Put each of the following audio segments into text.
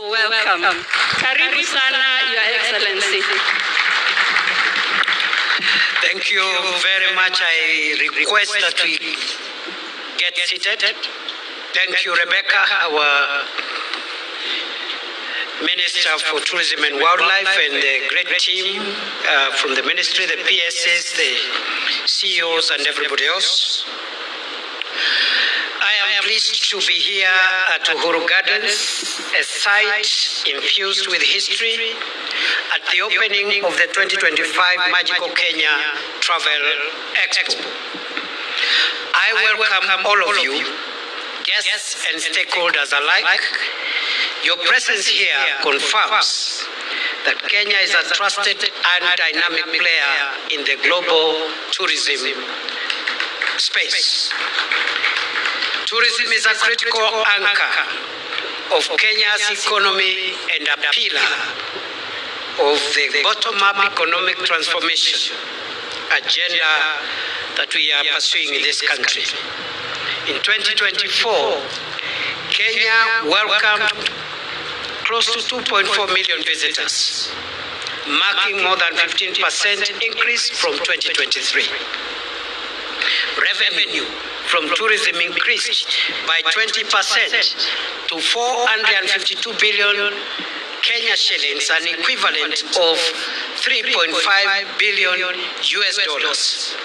Welcome. Karibu sana, Your Excellency. Thank you very much. I request that we get seated. Thank you, Rebecca, our Minister for Tourism and Wildlife, and the great team from the ministry, the PSs, the CEOs, and everybody else. I am pleased to be here at Uhuru Gardens, a site infused with history, at the opening of the 2025 Magical Kenya Travel Expo. I welcome all of you, guests and stakeholders alike. Your presence here confirms that Kenya is a trusted and dynamic player in the global tourism space. Tourism is a critical anchor of Kenya's economy and a pillar of the bottom-up economic transformation agenda that we are pursuing in this country. In 2024, Kenya welcomed close to 2.4 million visitors, marking more than 15% increase from 2023. Revenue from tourism increased by 20% to 452 billion Kenya shillings, an equivalent of 3.5 billion US dollars,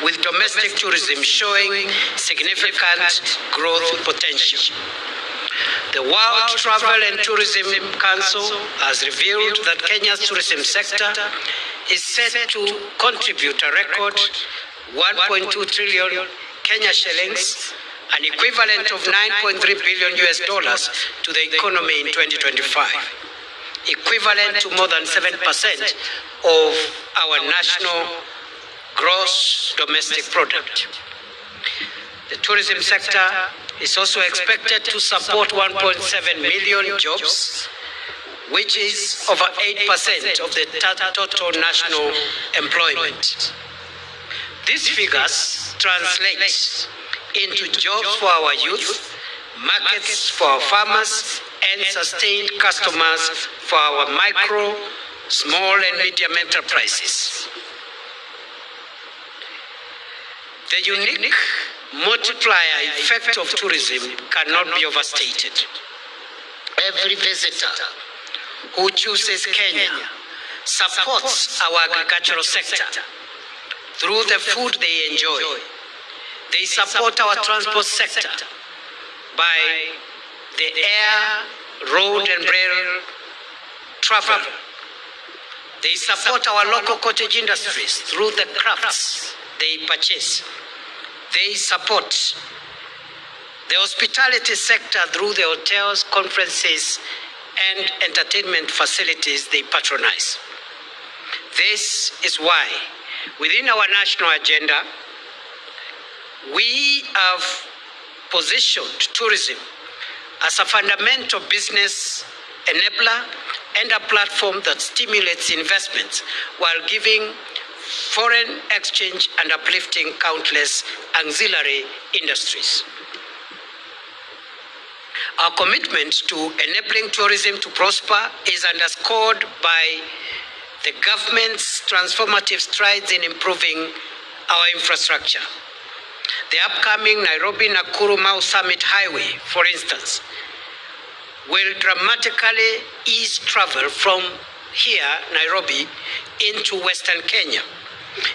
with domestic tourism showing significant growth potential. The World Travel and Tourism Council has revealed that Kenya's tourism sector is set to contribute a record 1.2 trillion Kenya shillings, an equivalent of 9.3 billion US dollars to the economy in 2025, equivalent to more than 7% of our national gross domestic product. The tourism sector is also expected to support 1.7 million jobs, which is over 8% of the total national employment. These figures translate into jobs for our youth, markets for our farmers, and sustained customers for our micro, small, and medium enterprises. The unique multiplier effect of tourism cannot be overstated. Every visitor who chooses Kenya supports our agricultural sector through the food they enjoy. They support our transport sector by the air, road, and rail travel. They support our local cottage industries through the crafts they purchase. They support the hospitality sector through the hotels, conferences, and entertainment facilities they patronize. This is why, within our national agenda, we have positioned tourism as a fundamental business enabler and a platform that stimulates investments while giving foreign exchange and uplifting countless auxiliary industries. Our commitment to enabling tourism to prosper is underscored by the government's transformative strides in improving our infrastructure. The upcoming Nairobi-Nakuru-Mau Summit Highway, for instance, will dramatically ease travel from here, Nairobi, into Western Kenya.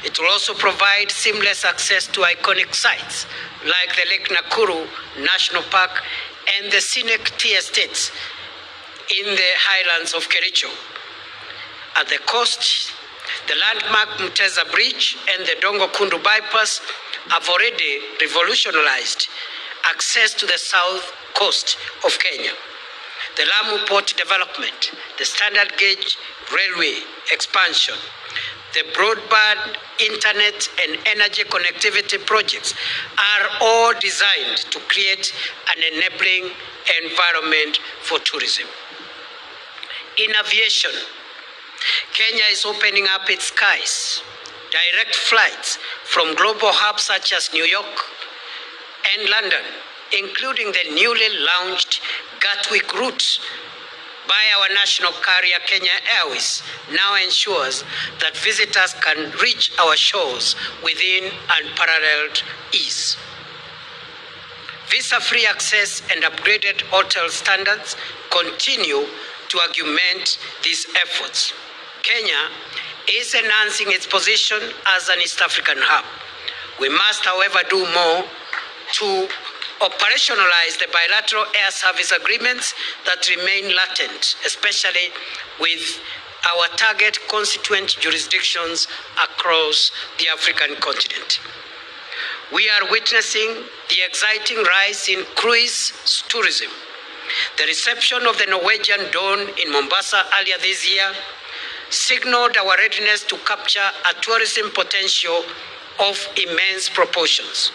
It will also provide seamless access to iconic sites like the Lake Nakuru National Park and the scenic tea estates in the highlands of Kericho. At the coast, the landmark Mteza Bridge and the Dongo Kundu bypass have already revolutionized access to the south coast of Kenya. The Lamu Port development, the standard gauge railway expansion, the broadband, internet, and energy connectivity projects are all designed to create an enabling environment for tourism. In aviation, Kenya is opening up its skies. Direct flights from global hubs such as New York and London, including the newly launched Gatwick route, by our national carrier Kenya Airways now ensures that visitors can reach our shores within unparalleled ease. Visa-free access and upgraded hotel standards continue to augment these efforts. Kenya is enhancing its position as an East African hub. We must, however, do more to operationalize the bilateral air service agreements that remain latent, especially with our target constituent jurisdictions across the African continent. We are witnessing the exciting rise in cruise tourism. The reception of the Norwegian Dawn in Mombasa earlier this year signaled our readiness to capture a tourism potential of immense proportions.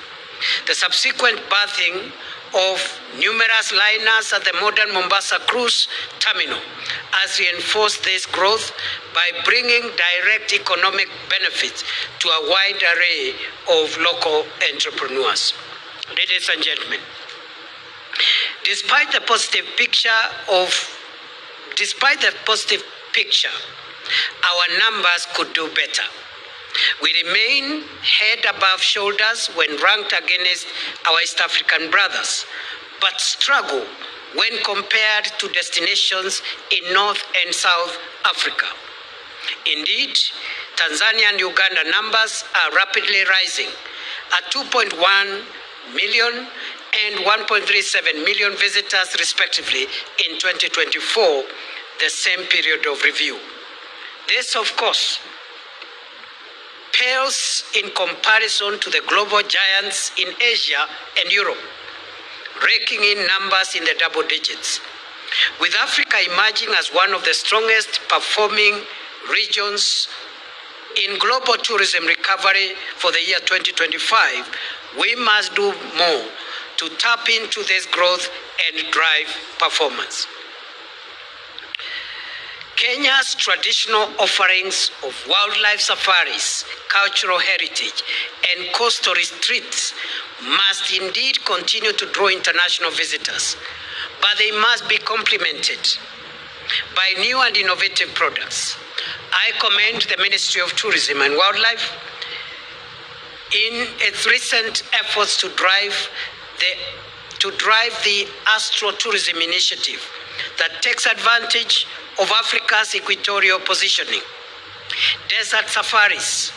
The subsequent birthing of numerous liners at the modern Mombasa cruise terminal has reinforced this growth by bringing direct economic benefits to a wide array of local entrepreneurs. Ladies and gentlemen, despite the positive picture, our numbers could do better. We remain head above shoulders when ranked against our East African brothers, but struggle when compared to destinations in North and South Africa. Indeed, Tanzania and Uganda numbers are rapidly rising at 2.1 million and 1.37 million visitors respectively in 2024, the same period of review. This, of course, pales in comparison to the global giants in Asia and Europe, raking in numbers in the double digits. With Africa emerging as one of the strongest performing regions in global tourism recovery for the year 2025, we must do more to tap into this growth and drive performance. Kenya's traditional offerings of wildlife safaris, cultural heritage, and coastal retreats must indeed continue to draw international visitors, but they must be complemented by new and innovative products. I commend the Ministry of Tourism and Wildlife in its recent efforts to drive the Astro-Tourism initiative that takes advantage of Africa's equatorial positioning. Desert safaris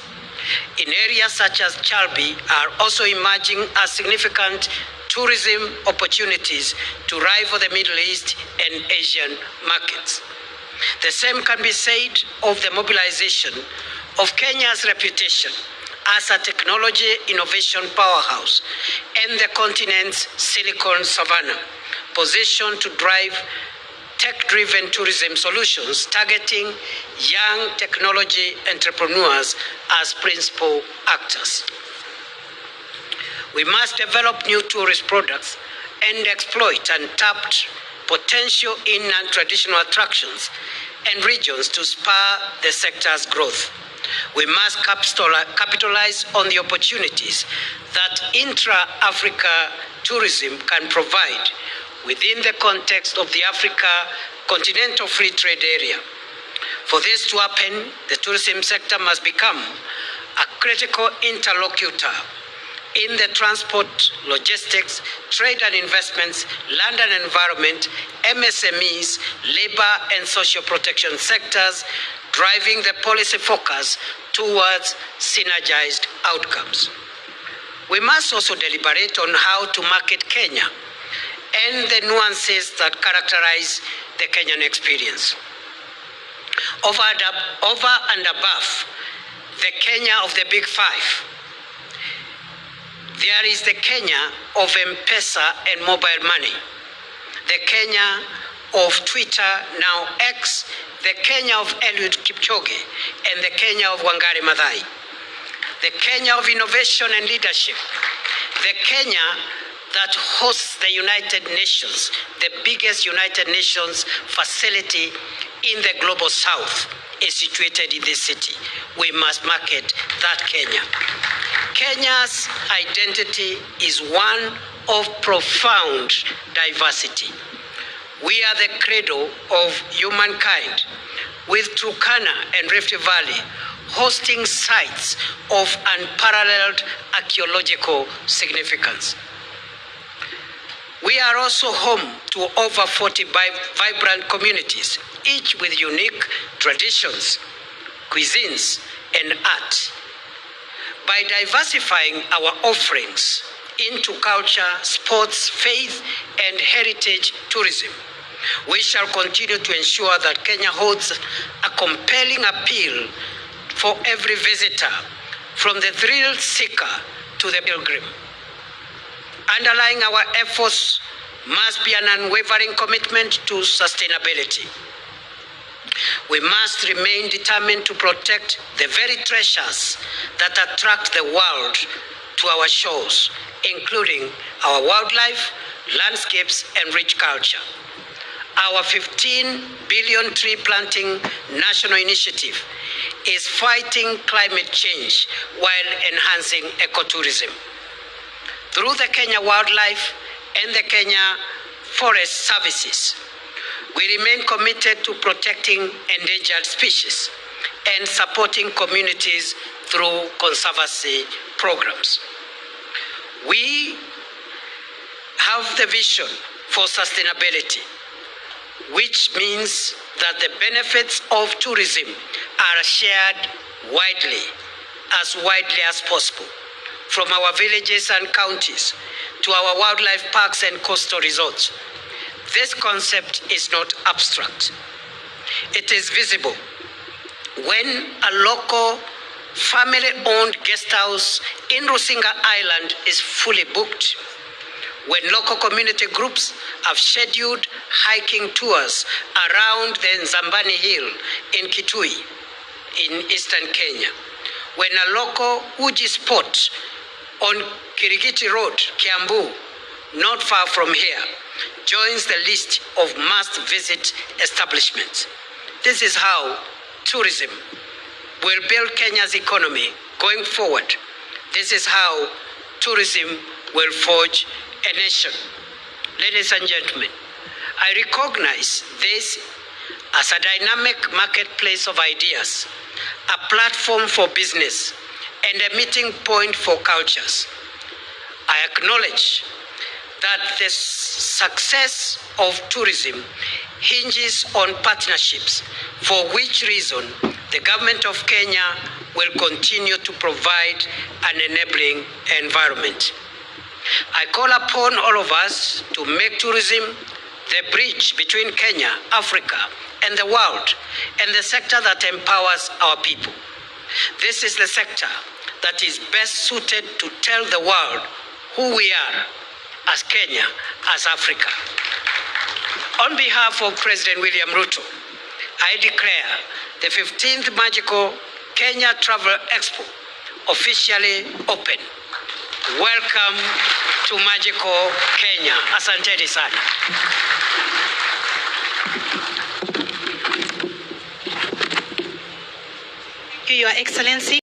in areas such as Chalbi are also emerging as significant tourism opportunities to rival the Middle East and Asian markets. The same can be said of the mobilization of Kenya's reputation as a technology innovation powerhouse and the continent's Silicon Savannah, positioned to drive tech-driven tourism solutions targeting young technology entrepreneurs as principal actors. We must develop new tourist products and exploit untapped potential in non-traditional attractions and regions to spur the sector's growth. We must capitalize on the opportunities that intra-Africa tourism can provide within the context of the Africa Continental Free Trade Area. For this to happen, the tourism sector must become a critical interlocutor in the transport, logistics, trade and investments, land and environment, MSMEs, labor and social protection sectors, driving the policy focus towards synergized outcomes. We must also deliberate on how to market Kenya and the nuances that characterize the Kenyan experience. Over and above the Kenya of the Big Five, there is the Kenya of M-Pesa and mobile money, the Kenya of Twitter, now X, the Kenya of Eliud Kipchoge, and the Kenya of Wangari Maathai, the Kenya of innovation and leadership, the Kenya that hosts the United Nations, the biggest United Nations facility in the global south is situated in this city. We must market that Kenya. Kenya's identity is one of profound diversity. We are the cradle of humankind, with Turkana and Rift Valley hosting sites of unparalleled archaeological significance. We are also home to over 40 vibrant communities, each with unique traditions, cuisines, and art. By diversifying our offerings into culture, sports, faith, and heritage tourism, we shall continue to ensure that Kenya holds a compelling appeal for every visitor, from the thrill seeker to the pilgrim. Underlying our efforts must be an unwavering commitment to sustainability. We must remain determined to protect the very treasures that attract the world to our shores, including our wildlife, landscapes, and rich culture. Our 15 billion tree planting national initiative is fighting climate change while enhancing ecotourism. Through the Kenya Wildlife and the Kenya Forest Services, we remain committed to protecting endangered species and supporting communities through conservancy programs. We have the vision for sustainability, which means that the benefits of tourism are shared widely as possible, from our villages and counties to our wildlife parks and coastal resorts. This concept is not abstract. It is visible. When a local family-owned guest house in Rusinga Island is fully booked, when local community groups have scheduled hiking tours around the Nzambani Hill in Kithure in eastern Kenya, when a local Uji spot on Kirigiti Road, Kiambu, not far from here, joins the list of must-visit establishments. This is how tourism will build Kenya's economy going forward. This is how tourism will forge a nation. Ladies and gentlemen, I recognize this as a dynamic marketplace of ideas, a platform for business, and a meeting point for cultures. I acknowledge that the success of tourism hinges on partnerships, for which reason the government of Kenya will continue to provide an enabling environment. I call upon all of us to make tourism the bridge between Kenya, Africa, and the world, and the sector that empowers our people. This is the sector that is best suited to tell the world who we are as Kenya, as Africa. On behalf of President William Ruto, I declare the 15th Magical Kenya Travel Expo officially open. Welcome to Magical Kenya. Asanteni sana. Your Excellency.